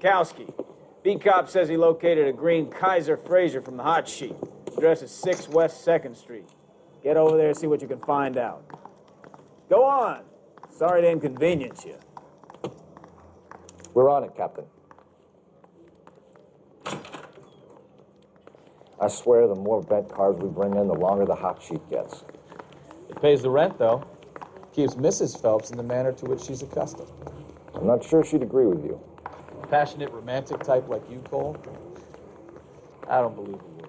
Sikowski. B-Cop says he located a green Kaiser Fraser from the hot sheet. Address is 6 West 2nd Street. Get over there and see what you can find out. Go on. Sorry to inconvenience you. We're on it, Captain. I swear the more bent cars we bring in, the longer the hot sheet gets. It pays the rent, though. Keeps Mrs. Phelps in the manner to which she's accustomed. I'm not sure she'd agree with you. A passionate, romantic type like you, Cole? I don't believe it would.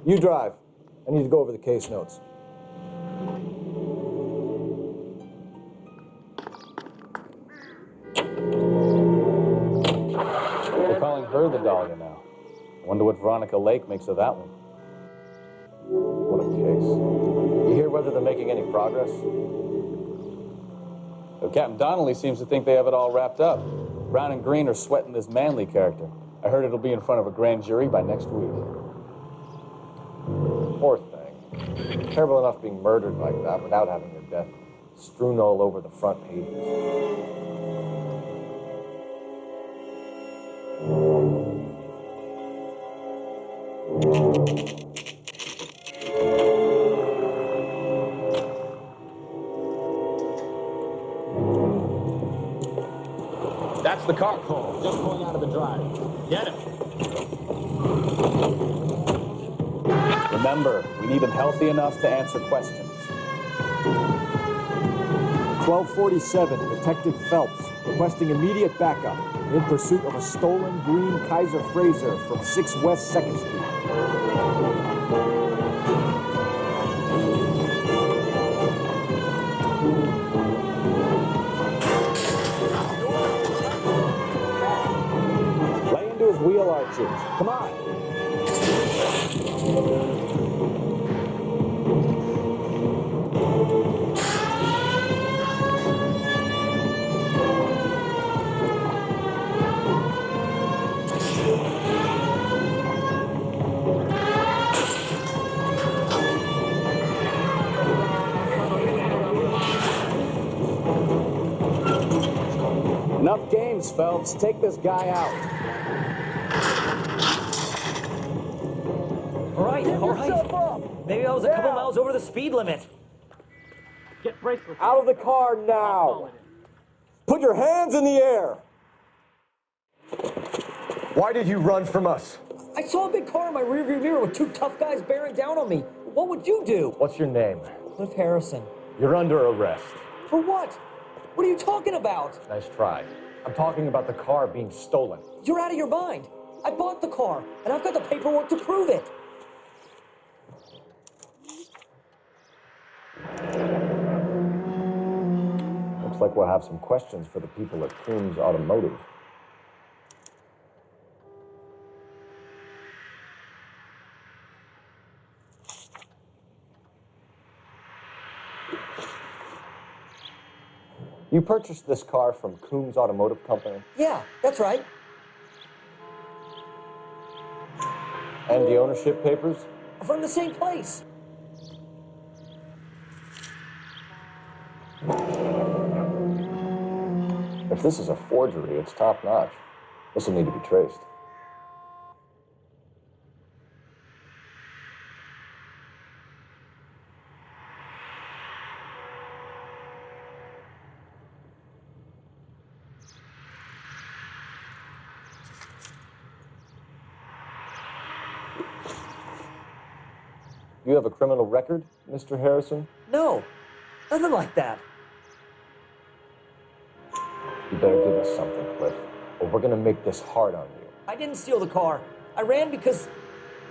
You drive. I need to go over the case notes. They're calling her the Dahlia now. I wonder what Veronica Lake makes of that one. What a case. You hear whether they're making any progress? Well, Captain Donnelly seems to think they have it all wrapped up. Brown and Green are sweating this Manley character. I heard it'll be in front of a grand jury by next week. Poor thing. Terrible enough being murdered like that without having your death strewn all over the front pages. That's the car, Cole. Just pulling out of the drive. Get him. Remember, we need him healthy enough to answer questions. 1247, Detective Phelps, requesting immediate backup in pursuit of a stolen green Kaiser Fraser from 6 West 2nd Street. Lay into his wheel arches. Come on. Enough games, Phelps. Take this guy out. All right. Maybe I was a couple miles over the speed limit. Get bracelets. Out of the car now. Put your hands in the air. Why did you run from us? I saw a big car in my rearview mirror with 2 tough guys bearing down on me. What would you do? What's your name? Cliff Harrison. You're under arrest. For what? What are you talking about? Nice try. I'm talking about the car being stolen. You're out of your mind. I bought the car, and I've got the paperwork to prove it. Looks like we'll have some questions for the people at Coombs Automotive. You purchased this car from Coombs Automotive Company? Yeah, that's right. And the ownership papers? From the same place. If this is a forgery, it's top-notch. This will need to be traced. You have a criminal record, Mr. Harrison? No, nothing like that. You better give us something, Cliff, or we're gonna make this hard on you. I didn't steal the car. I ran because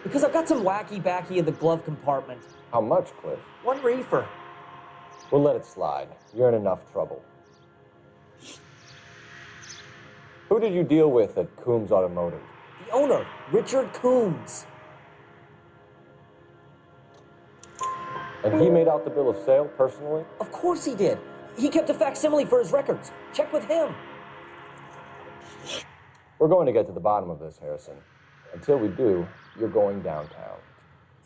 I've got some wacky-backy in the glove compartment. How much, Cliff? 1 reefer. We'll let it slide. You're in enough trouble. Who did you deal with at Coombs Automotive? The owner, Richard Coombs. And he made out the bill of sale personally? Of course he did. He kept a facsimile for his records. Check with him. We're going to get to the bottom of this, Harrison. Until we do, you're going downtown.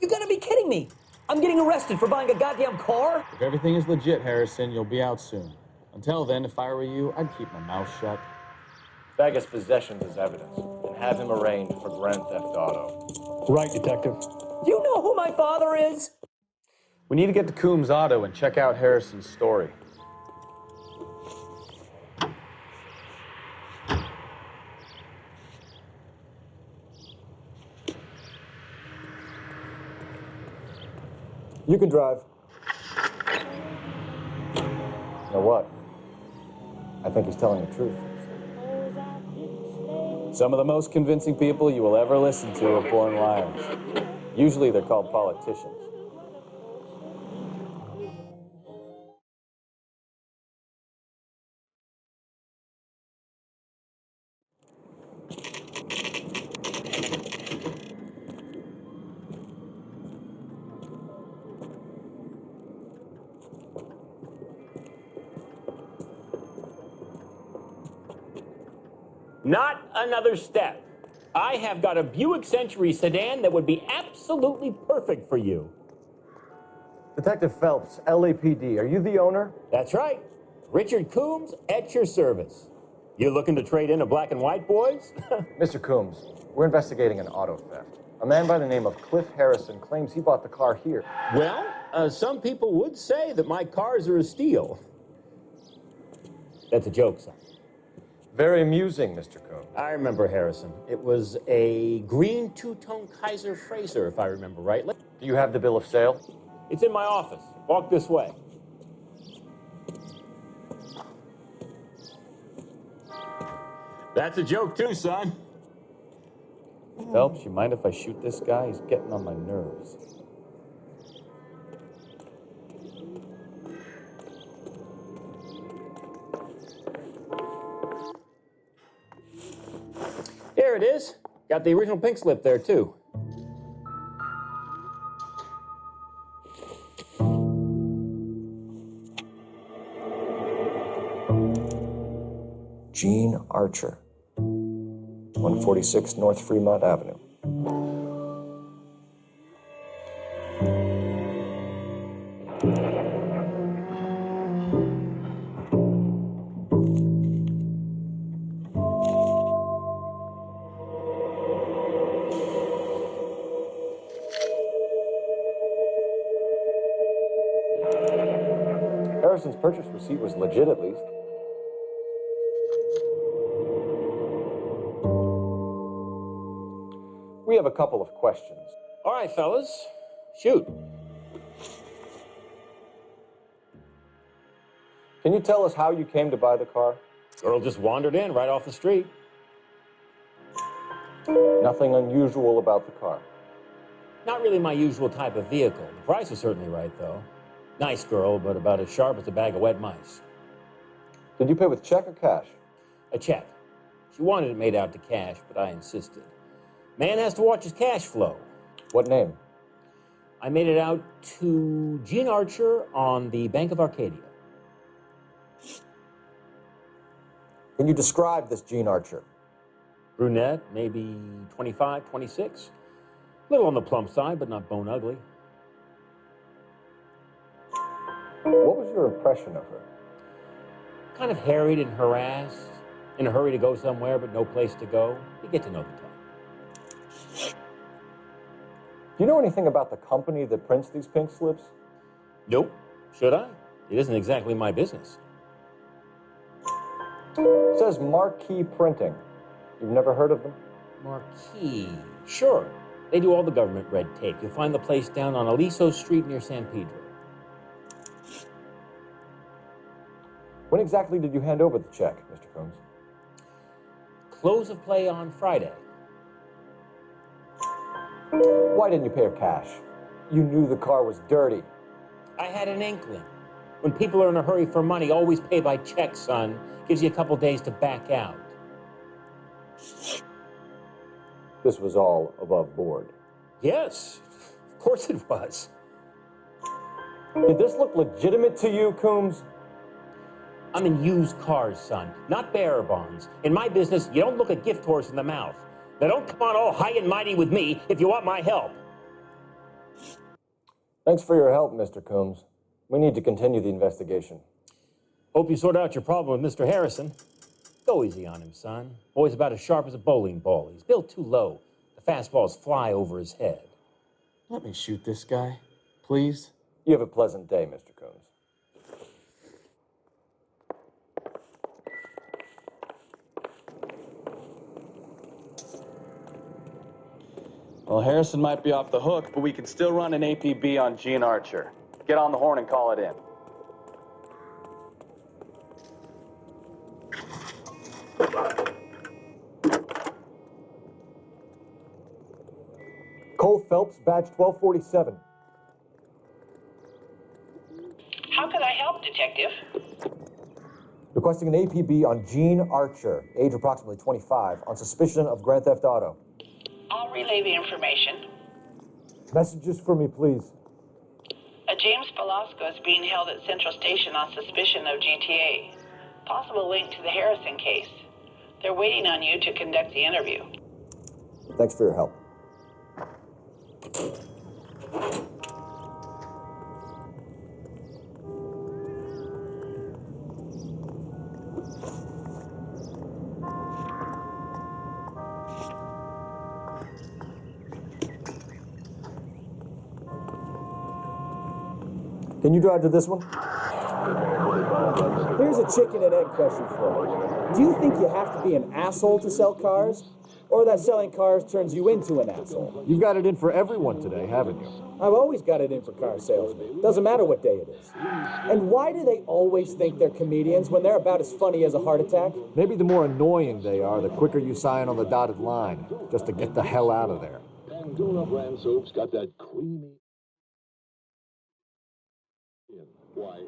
You gotta be kidding me. I'm getting arrested for buying a goddamn car? If everything is legit, Harrison, you'll be out soon. Until then, if I were you, I'd keep my mouth shut. Bag his possessions as evidence and have him arraigned for grand theft auto. Right, Detective. Do you know who my father is? We need to get to Coombs Auto and check out Harrison's story. You can drive. You know what? I think he's telling the truth. Some of the most convincing people you will ever listen to are born liars. Usually they're called politicians. Not another step. I have got a Buick Century sedan that would be absolutely perfect for you. Detective Phelps, LAPD, are you the owner? That's right. Richard Coombs at your service. You looking to trade in a black and white, boys? Mr. Coombs, we're investigating an auto theft. A man by the name of Cliff Harrison claims he bought the car here. Well, some people would say that my cars are a steal. That's a joke, son. Very amusing, Mr. Coombs. I remember Harrison. It was a green two-tone Kaiser Frazer, if I remember rightly. Do you have the bill of sale? It's in my office. Walk this way. That's a joke too, son. Phelps, you mind if I shoot this guy? He's getting on my nerves. There it is. Got the original pink slip there, too. Gene Archer, 146 North Fremont Avenue. Harrison's purchase receipt was legit, at least. We have a couple of questions. All right, fellas. Shoot. Can you tell us how you came to buy the car? Girl just wandered in right off the street. Nothing unusual about the car. Not really my usual type of vehicle. The price was certainly right, though. Nice girl, but about as sharp as a bag of wet mice. Did you pay with check or cash? A check. She wanted it made out to cash, but I insisted. Man has to watch his cash flow. What name? I made it out to Gene Archer on the Bank of Arcadia. Can you describe this Gene Archer? Brunette, maybe 25, 26. A little on the plump side, but not bone ugly. What was your impression of her? Kind of harried and harassed, in a hurry to go somewhere, but no place to go. You get to know the type. Do you know anything about the company that prints these pink slips? Nope. Should I? It isn't exactly my business. It says Marquee Printing. You've never heard of them? Marquee. Sure. They do all the government red tape. You'll find the place down on Aliso Street near San Pedro. When exactly did you hand over the check, Mr. Coombs? Close of play on Friday. Why didn't you pay her cash? You knew the car was dirty. I had an inkling. When people are in a hurry for money, always pay by check, son. Gives you a couple days to back out. This was all above board. Yes, of course it was. Did this look legitimate to you, Coombs? I'm in used cars, son, not bearer bonds. In my business, you don't look a gift horse in the mouth. Now don't come on all high and mighty with me if you want my help. Thanks for your help, Mr. Coombs. We need to continue the investigation. Hope you sort out your problem with Mr. Harrison. Go easy on him, son. Boy's about as sharp as a bowling ball. He's built too low. The fastballs fly over his head. Let me shoot this guy, please. You have a pleasant day, Mr. Coombs. Well, Harrison might be off the hook, but we can still run an APB on Gene Archer. Get on the horn and call it in. Cole Phelps, badge 1247. How can I help, Detective? Requesting an APB on Gene Archer, age approximately 25, on suspicion of Grand Theft Auto. I'll relay the information. Messages for me, please. A James Velasco is being held at Central Station on suspicion of GTA. Possible link to the Harrison case. They're waiting on you to conduct the interview. Thanks for your help. Can you drive to this one? Here's a chicken and egg question for you. Do you think you have to be an asshole to sell cars? Or that selling cars turns you into an asshole? You've got it in for everyone today, haven't you? I've always got it in for car salesmen. Doesn't matter what day it is. And why do they always think they're comedians when they're about as funny as a heart attack? Maybe the more annoying they are, the quicker you sign on the dotted line, just to get the hell out of there. Pandora brand soap's got that creamy... Why?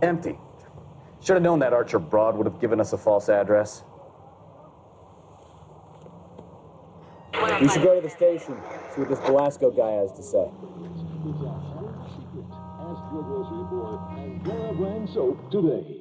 Empty. Should have known that Archer broad would have given us a false address. We should go to the station, see what this Velasco guy has to say. It's a hard secret. Ask your grocery for Pandora brand soap today.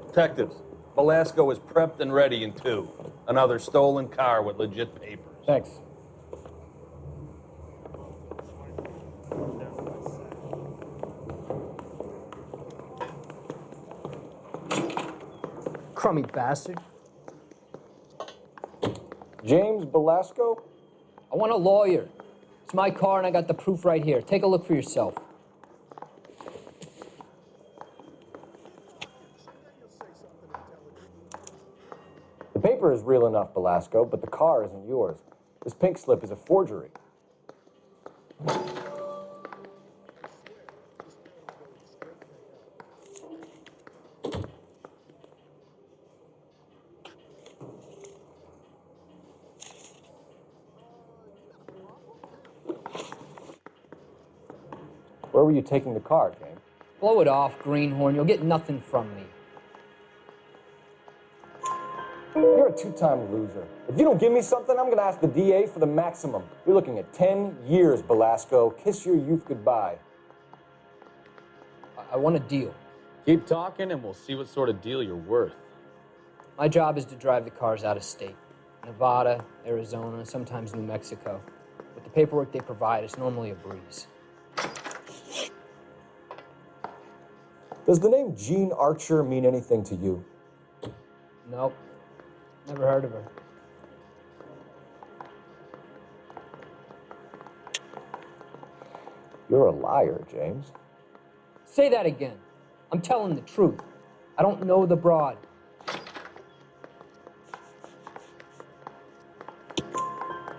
Detectives, Velasco is prepped and ready in 2. Another stolen car with legit papers. Thanks. Crummy bastard. James Velasco? I want a lawyer. It's my car and I got the proof right here. Take a look for yourself. The paper is real enough, Velasco, but the car isn't yours. This pink slip is a forgery. Where were you taking the car, James? Blow it off, greenhorn. You'll get nothing from me. You're a two-time loser. If you don't give me something, I'm gonna ask the DA for the maximum. You're looking at 10 years, Velasco. Kiss your youth goodbye. I want a deal. Keep talking and we'll see what sort of deal you're worth. My job is to drive the cars out of state. Nevada, Arizona, sometimes New Mexico. With the paperwork they provide, it's normally a breeze. Does the name Gene Archer mean anything to you? Nope. Never heard of her. You're a liar, James. Say that again. I'm telling the truth. I don't know the broad.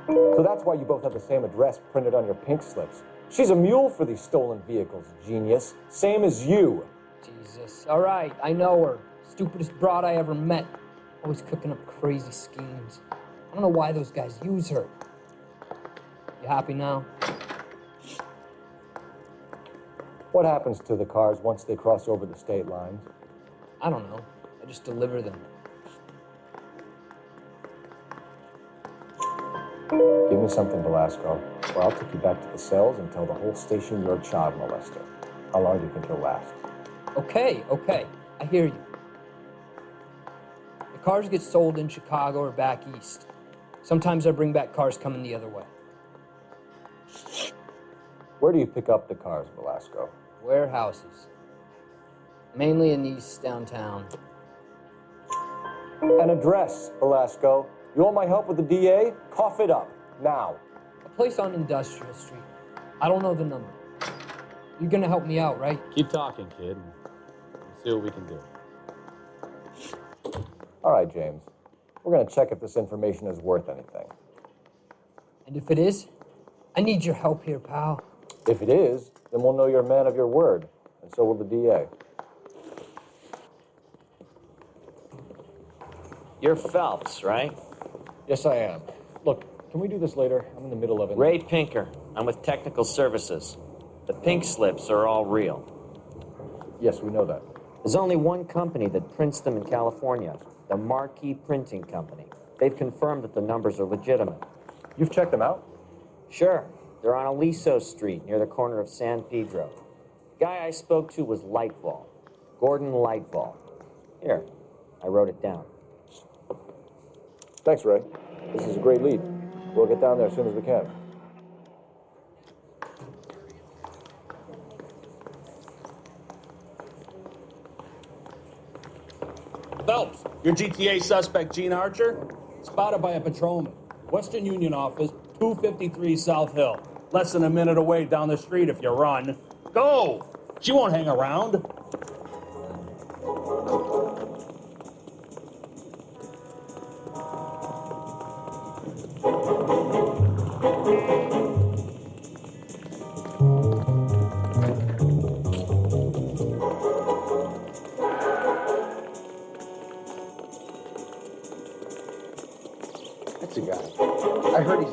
So that's why you both have the same address printed on your pink slips. She's a mule for these stolen vehicles, genius. Same as you. Jesus. All right, I know her. Stupidest broad I ever met. Always cooking up crazy schemes. I don't know why those guys use her. You happy now? What happens to the cars once they cross over the state lines? I don't know. I just deliver them. Give me something, Velasco, or I'll take you back to the cells and tell the whole station you're a child molester. How long do you think you'll last? Okay, I hear you. The cars get sold in Chicago or back east. Sometimes I bring back cars coming the other way. Where do you pick up the cars, Velasco? Warehouses. Mainly in East downtown. An address, Velasco. You want my help with the DA? Cough it up, now. A place on Industrial Street. I don't know the number. You're gonna help me out, right? Keep talking, kid, and we'll see what we can do. All right, James. We're gonna check if this information is worth anything. And if it is, I need your help here, pal. If it is, then we'll know you're a man of your word, and so will the DA. You're Phelps, right? Yes, I am. Look, can we do this later? I'm in the middle of it. Ray Pinker. I'm with Technical Services. The pink slips are all real. Yes, we know that. There's only one company that prints them in California, the Marquee Printing Company. They've confirmed that the numbers are legitimate. You've checked them out? Sure. They're on Aliso Street, near the corner of San Pedro. The guy I spoke to was Lightfall. Gordon Lightfall. Here, I wrote it down. Thanks, Ray. This is a great lead. We'll get down there as soon as we can. Phelps, your GTA suspect, Gene Archer, spotted by a patrolman. Western Union office, 253 South Hill. Less than a minute away down the street if you run. Go! She won't hang around. That's a guy. I heard he's...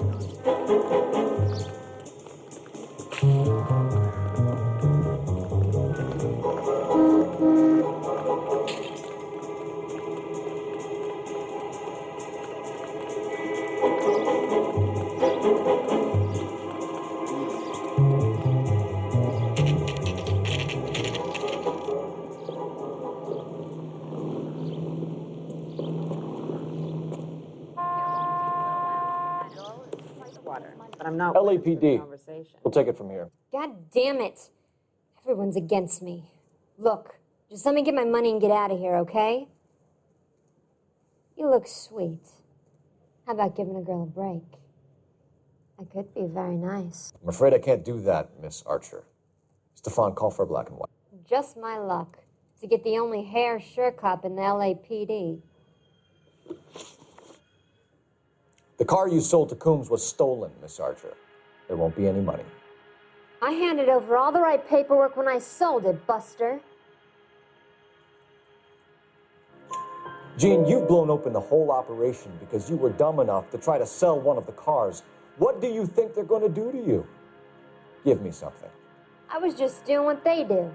But I'm not LAPD. conversation. We'll take it from here. God damn it. Everyone's against me. Look, just let me get my money and get out of here, okay? You look sweet. How about giving a girl a break? I could be very nice. I'm afraid I can't do that, Miss Archer. Stefan, call for black and white. Just my luck to get the only hair sure cop in the LAPD. The car you sold to Coombs was stolen, Miss Archer. There won't be any money. I handed over all the right paperwork when I sold it, Buster. Gene, you've blown open the whole operation because you were dumb enough to try to sell one of the cars. What do you think they're going to do to you? Give me something. I was just doing what they do.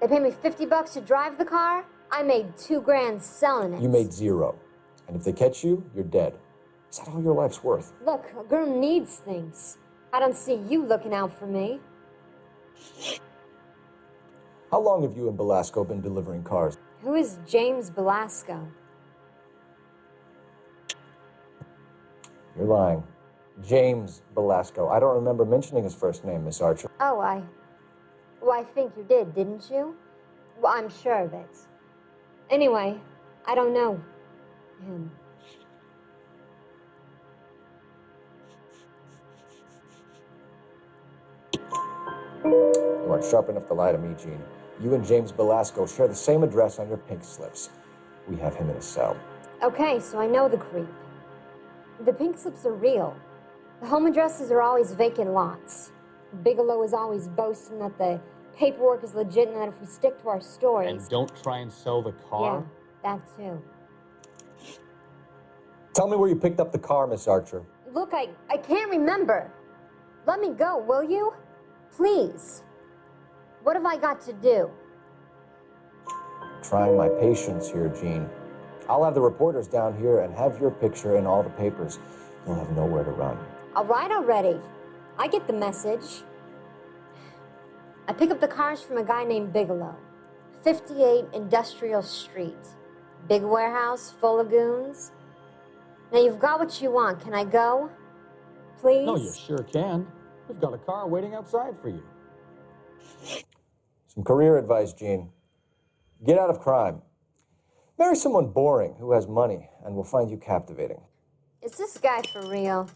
They paid me $50 to drive the car. I made $2 grand selling it. You made $0. And if they catch you, you're dead. Is that all your life's worth? Look, a girl needs things. I don't see you looking out for me. How long have you and Belasco been delivering cars? Who is James Belasco? You're lying. James Belasco. I don't remember mentioning his first name, Miss Archer. Oh, well, I think you did, didn't you? Well, I'm sure of it. Anyway, I don't know him. You aren't sharp enough to lie to me, Gene. You and James Belasco share the same address on your pink slips. We have him in a cell. Okay, so I know the creep. The pink slips are real. The home addresses are always vacant lots. Bigelow is always boasting that the paperwork is legit and that if we stick to our stories... And don't try and sell the car? Yeah, that too. Tell me where you picked up the car, Miss Archer. Look, I can't remember. Let me go, will you? Please. What have I got to do? Trying my patience here, Gene. I'll have the reporters down here and have your picture in all the papers. you'll have nowhere to run. All right already. I get the message. I pick up the cars from a guy named Bigelow. 58 Industrial Street. Big warehouse full of goons. Now you've got what you want. Can I go? Please? No, you sure can. We've got a car waiting outside for you. Some career advice, Gene. Get out of crime. Marry someone boring who has money and will find you captivating. Is this guy for real?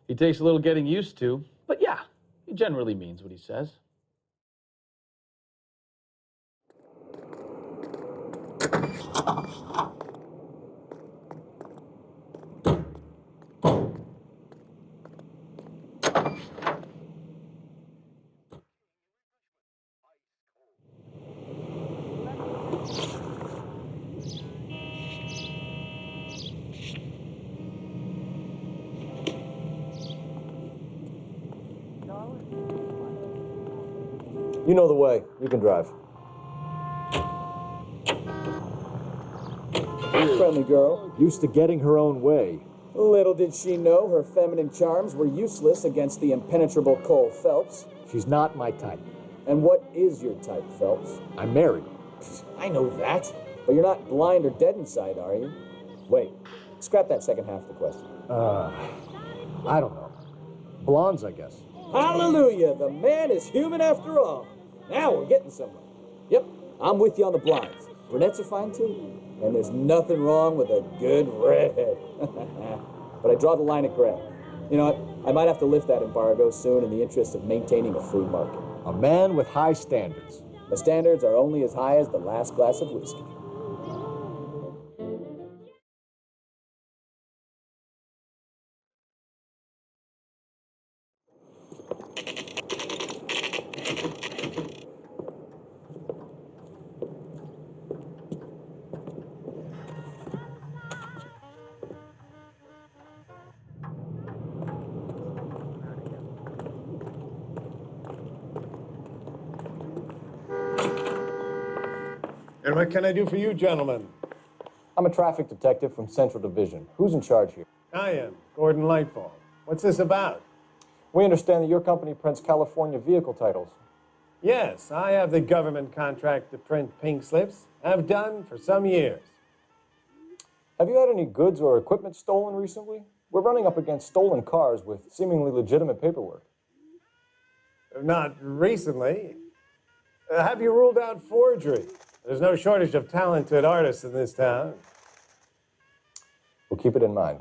He takes a little getting used to, but yeah, he generally means what he says. You know the way. You can drive. Friendly girl, used to getting her own way. Little did she know her feminine charms were useless against the impenetrable Cole Phelps. She's not my type. And what is your type, Phelps? I'm married. I know that. But you're not blind or dead inside, are you? Wait, scrap that second half of the question. I don't know. Blondes, I guess. Hallelujah! The man is human after all. Now we're getting somewhere. Yep, I'm with you on the blondes. Brunettes are fine too. And there's nothing wrong with a good redhead. But I draw the line at gray. You know what? I might have to lift that embargo soon in the interest of maintaining a free market. A man with high standards. The standards are only as high as the last glass of whiskey. And what can I do for you, gentlemen? I'm a traffic detective from Central Division. Who's in charge here? I am, Gordon Lightfall. What's this about? We understand that your company prints California vehicle titles. Yes, I have the government contract to print pink slips. I've done for some years. Have you had any goods or equipment stolen recently? We're running up against stolen cars with seemingly legitimate paperwork. Not recently. Have you ruled out forgery? There's no shortage of talented artists in this town. We'll keep it in mind.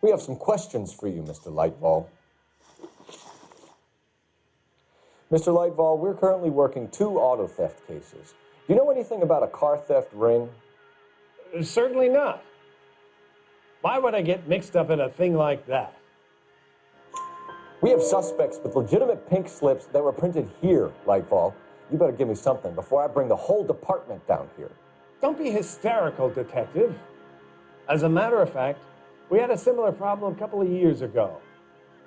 We have some questions for you, Mr. Lightfall. Mr. Lightfall, we're currently working 2 auto theft cases. Do you know anything about a car theft ring? Certainly not. Why would I get mixed up in a thing like that? We have suspects with legitimate pink slips that were printed here, Lightfall. You better give me something before I bring the whole department down here. Don't be hysterical, detective. As a matter of fact, we had a similar problem a couple of years ago.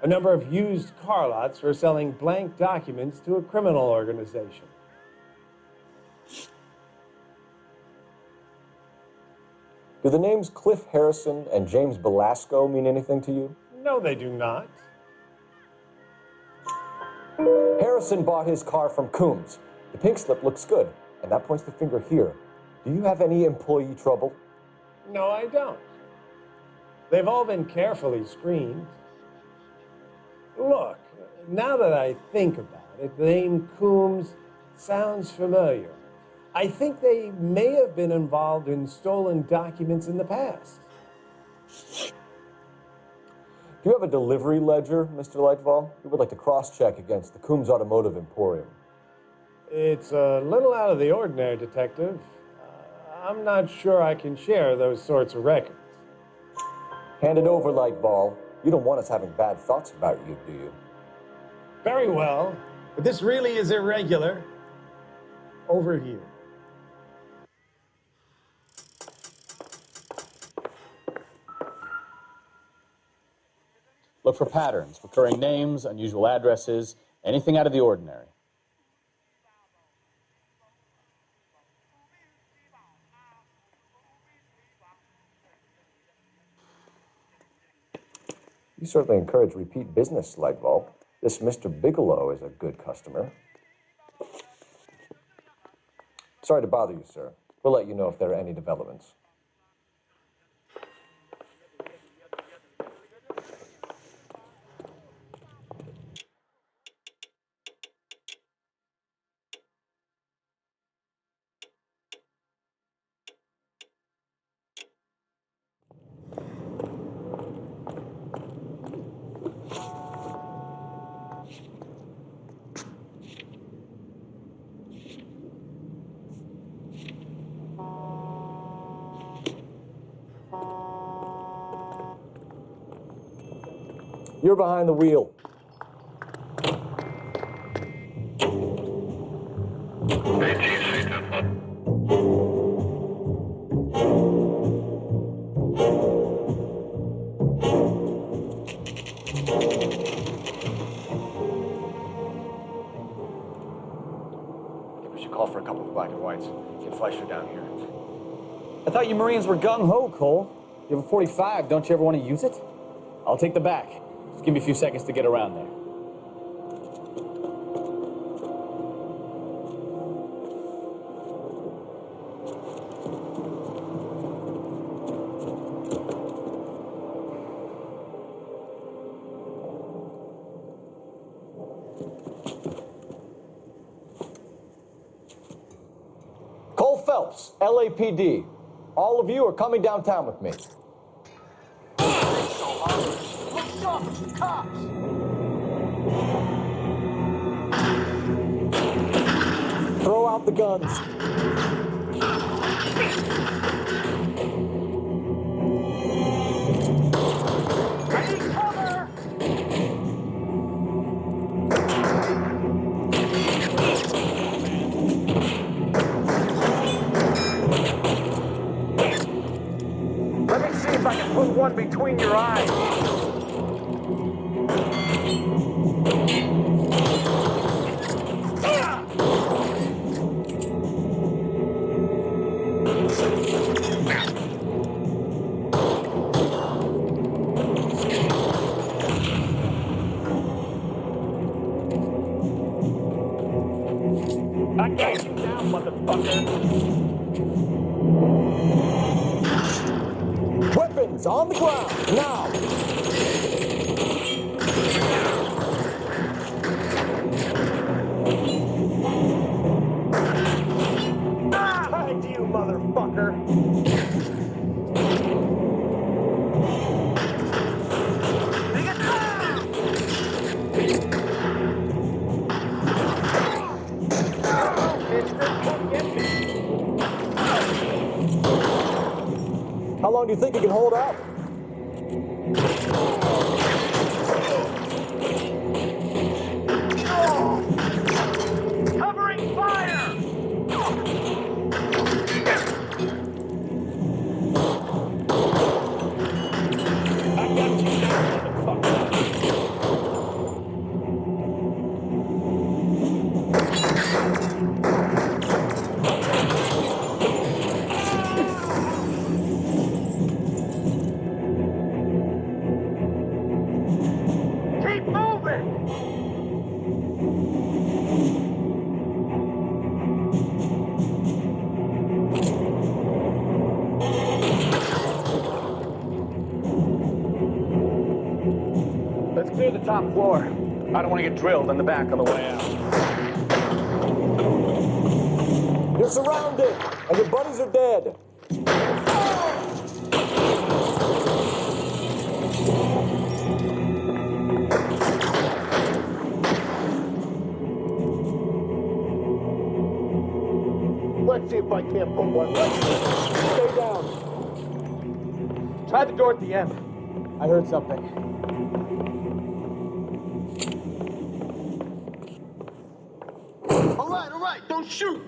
A number of used car lots were selling blank documents to a criminal organization. Do the names Cliff Harrison and James Belasco mean anything to you? No, they do not. Harrison bought his car from Coombs. The pink slip looks good, and that points the finger here. Do you have any employee trouble? No, I don't. They've all been carefully screened. Look, now that I think about it, the name Coombs sounds familiar. I think they may have been involved in stolen documents in the past. Do you have a delivery ledger, Mr. Lightfall? We would like to cross-check against the Coombs Automotive Emporium. It's a little out of the ordinary, Detective. I'm not sure I can share those sorts of records. Hand it over, Lightfall. You don't want us having bad thoughts about you, do you? Very well, but this really is irregular. Over here. Look for patterns, recurring names, unusual addresses, anything out of the ordinary. You certainly encourage repeat business, Lightvault. This Mr. Bigelow is a good customer. Sorry to bother you, sir. We'll let you know if there are any developments. You're behind the wheel. We should call for a couple of black and whites. Get Fleischer down here. I thought you Marines were gung-ho, Cole. You have a 45, don't you ever want to use it? I'll take the back. Just give me a few seconds to get around there. Cole Phelps, LAPD. All of you are coming downtown with me. Throw out the guns. Let me see if I can put one between your eyes. I got you down, motherfucker. Weapons on the ground, now! Tied to you, motherfucker. How long do you think you can hold out? Covering fire! I got you down, motherfucker. Keep moving! Let's clear the top floor. I don't want to get drilled in the back on the way out. You're surrounded, and your buddies are dead. Let's see if I can't put one. Stay down. Try the door at the end. I heard something. All right, don't shoot!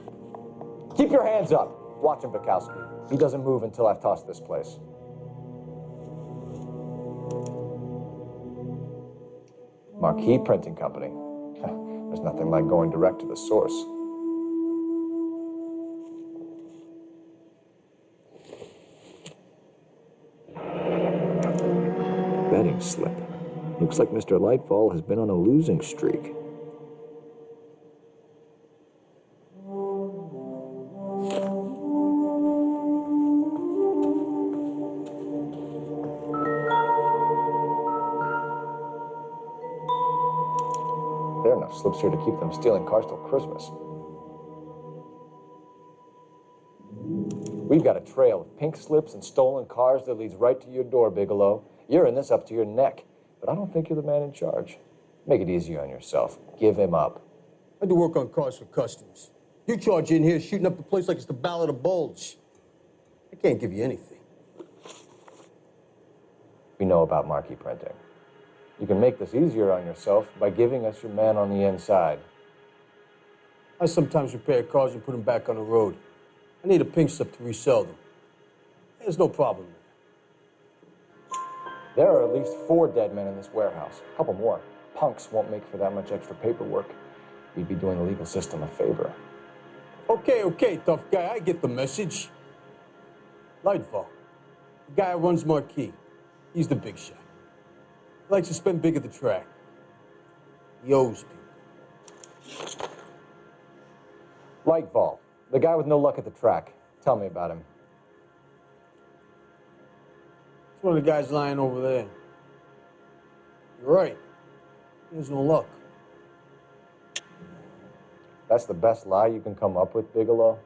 Keep your hands up. Watch him, Bukowski. He doesn't move until I've tossed this place. Marquee Printing Company. There's nothing like going direct to the source. Betting slip. Looks like Mr. Lightfall has been on a losing streak. There are enough slips here to keep them stealing cars till Christmas. We've got a trail of pink slips and stolen cars that leads right to your door, Bigelow. You're in this up to your neck, but I don't think you're the man in charge. Make it easier on yourself. Give him up. I do work on cars for customers. You charge in here shooting up the place like it's the Ballad of Bulge. I can't give you anything. We know about marquee printing. You can make this easier on yourself by giving us your man on the inside. I sometimes repair cars and put them back on the road. I need a pink slip to resell them. There's no problem. There are at least 4 dead men in this warehouse. A couple more. Punks won't make for that much extra paperwork. We'd be doing the legal system a favor. Okay, tough guy. I get the message. Lightfall, the guy who runs Marquee. He's the big shot. He likes to spend big at the track. He owes people. Lightfall, the guy with no luck at the track. Tell me about him. It's one of the guys lying over there. You're right. He has no luck. That's the best lie you can come up with, Bigelow?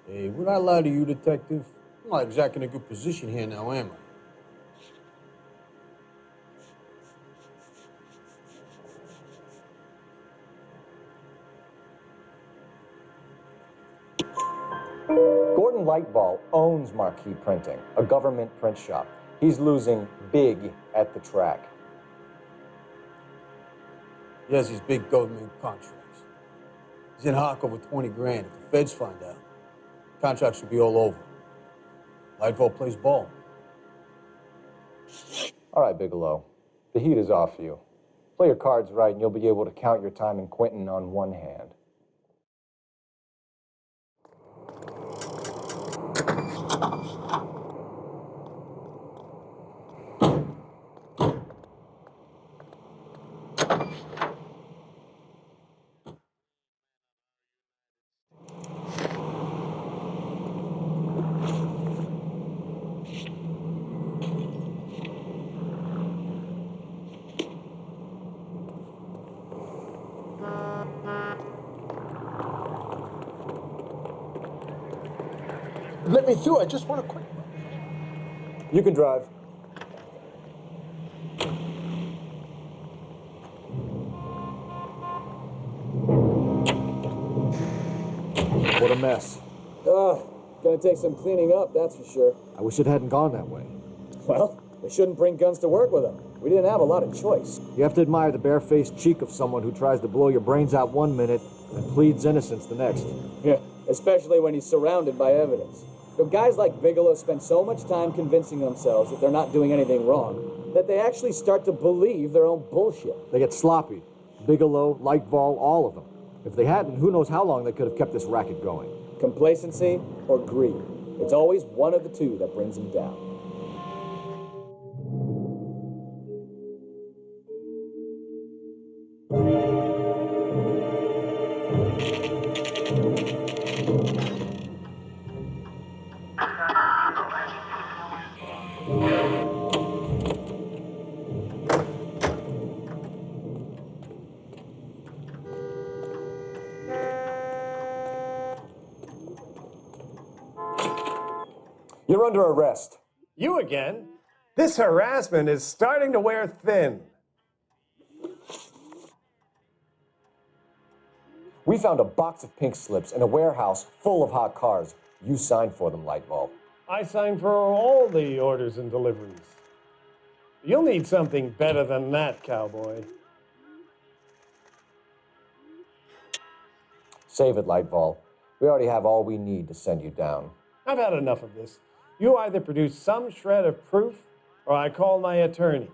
Hey, would I lie to you, detective? I'm not exactly in a good position here now, am I? Gordon Lightball owns Marquee Printing, a government print shop. He's losing big at the track. He has these big government contracts. He's in hock over 20 grand. If the feds find out, contracts will be all over. Lightfall plays ball. All right, Bigelow. The heat is off you. Play your cards right and you'll be able to count your time in Quentin on one hand. Let me through. I just want to quick. You can drive. What a mess. Gonna take some cleaning up, that's for sure. I wish it hadn't gone that way. Well, we shouldn't bring guns to work with them. We didn't have a lot of choice. You have to admire the barefaced cheek of someone who tries to blow your brains out one minute and pleads innocence the next. Yeah, especially when he's surrounded by evidence. But guys like Bigelow spend so much time convincing themselves that they're not doing anything wrong that they actually start to believe their own bullshit. They get sloppy. Bigelow, Lightball, all of them. If they hadn't, who knows how long they could have kept this racket going. Complacency or greed. It's always one of the two that brings them down. You're under arrest. You again? This harassment is starting to wear thin. We found a box of pink slips in a warehouse full of hot cars. You signed for them, Lightball. I signed for all the orders and deliveries. You'll need something better than that, cowboy. Save it, Lightball. We already have all we need to send you down. I've had enough of this. You either produce some shred of proof, or I call my attorney.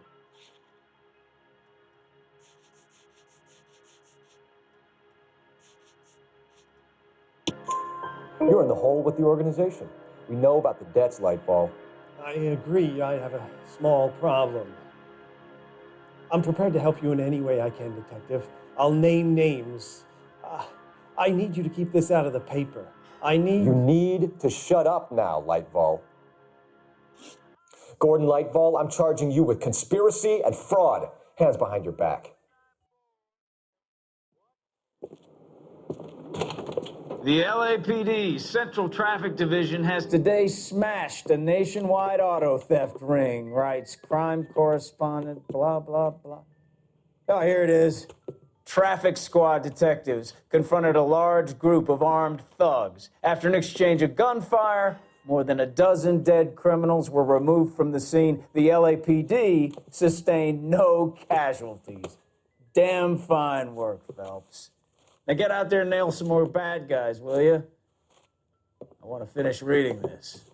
You're in the hole with the organization. We know about the debts, Lightball. I agree, I have a small problem. I'm prepared to help you in any way I can, Detective. I'll name names. I need you to keep this out of the paper. You need to shut up now, Lightfall. Gordon Lightfall, I'm charging you with conspiracy and fraud. Hands behind your back. The LAPD Central Traffic Division has today smashed a nationwide auto theft ring, writes crime correspondent, blah, blah, blah. Oh, here it is. Traffic squad detectives confronted a large group of armed thugs. After an exchange of gunfire, more than a dozen dead criminals were removed from the scene. The LAPD sustained no casualties. Damn fine work, Phelps. Now get out there and nail some more bad guys, will you? I want to finish reading this.